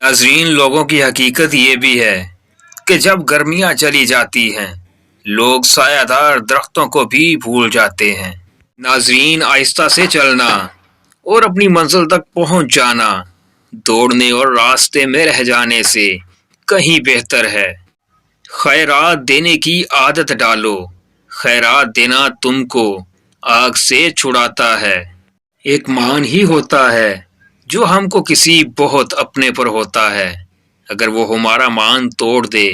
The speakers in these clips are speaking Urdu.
ناظرین، لوگوں کی حقیقت یہ بھی ہے کہ جب گرمیاں چلی جاتی ہیں لوگ سایہ دار درختوں کو بھی بھول جاتے ہیں۔ ناظرین، آہستہ سے چلنا اور اپنی منزل تک پہنچ جانا دوڑنے اور راستے میں رہ جانے سے کہیں بہتر ہے۔ خیرات دینے کی عادت ڈالو، خیرات دینا تم کو آگ سے چھڑاتا ہے۔ ایک مان ہی ہوتا ہے جو ہم کو کسی بہت اپنے پر ہوتا ہے، اگر وہ ہمارا مان توڑ دے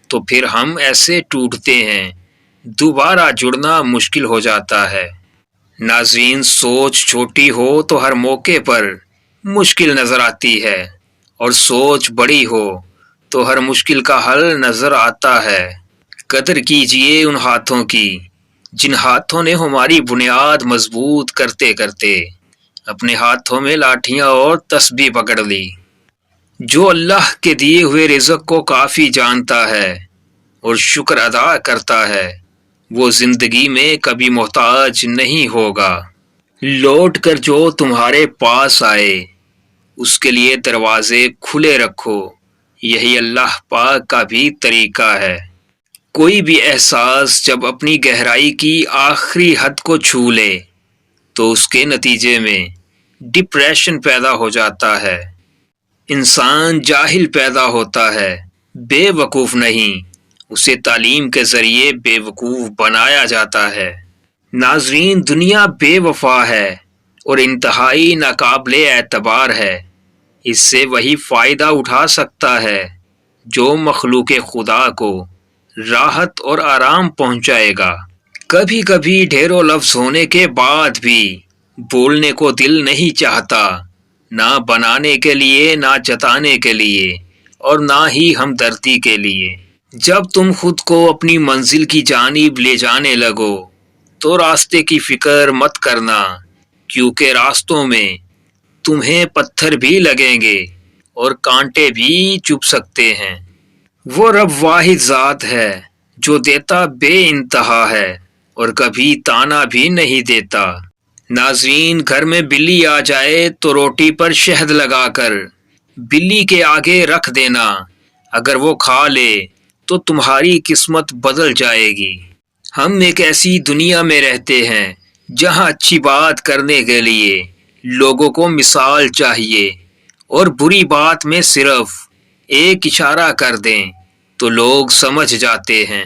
تو پھر ہم ایسے ٹوٹتے ہیں دوبارہ جڑنا مشکل ہو جاتا ہے۔ ناظرین، سوچ چھوٹی ہو تو ہر موقع پر مشکل نظر آتی ہے، اور سوچ بڑی ہو تو ہر مشکل کا حل نظر آتا ہے۔ قدر کیجئے ان ہاتھوں کی جن ہاتھوں نے ہماری بنیاد مضبوط کرتے کرتے اپنے ہاتھوں میں لاٹھیاں اور تسبیح پکڑ لی۔ جو اللہ کے دیے ہوئے رزق کو کافی جانتا ہے اور شکر ادا کرتا ہے وہ زندگی میں کبھی محتاج نہیں ہوگا۔ لوٹ کر جو تمہارے پاس آئے اس کے لیے دروازے کھلے رکھو، یہی اللہ پاک کا بھی طریقہ ہے۔ کوئی بھی احساس جب اپنی گہرائی کی آخری حد کو چھو لے تو اس کے نتیجے میں ڈپریشن پیدا ہو جاتا ہے۔ انسان جاہل پیدا ہوتا ہے، بے وقوف نہیں، اسے تعلیم کے ذریعے بے وقوف بنایا جاتا ہے۔ ناظرین، دنیا بے وفا ہے اور انتہائی ناقابل اعتبار ہے۔ اس سے وہی فائدہ اٹھا سکتا ہے جو مخلوق خدا کو راحت اور آرام پہنچائے گا۔ کبھی کبھی ڈھیروں لفظ ہونے کے بعد بھی بولنے کو دل نہیں چاہتا، نہ بنانے کے لیے، نہ جتانے کے لیے، اور نہ ہی ہمدردی کے لیے۔ جب تم خود کو اپنی منزل کی جانب لے جانے لگو تو راستے کی فکر مت کرنا، کیونکہ راستوں میں تمہیں پتھر بھی لگیں گے اور کانٹے بھی چبھ سکتے ہیں۔ وہ رب واحد ذات ہے جو دیتا بے انتہا ہے اور کبھی تانا بھی نہیں دیتا۔ ناظرین، گھر میں بلی آ جائے تو روٹی پر شہد لگا کر بلی کے آگے رکھ دینا، اگر وہ کھا لے تو تمہاری قسمت بدل جائے گی۔ ہم ایک ایسی دنیا میں رہتے ہیں جہاں اچھی بات کرنے کے لیے لوگوں کو مثال چاہیے، اور بری بات میں صرف ایک اشارہ کر دیں تو لوگ سمجھ جاتے ہیں۔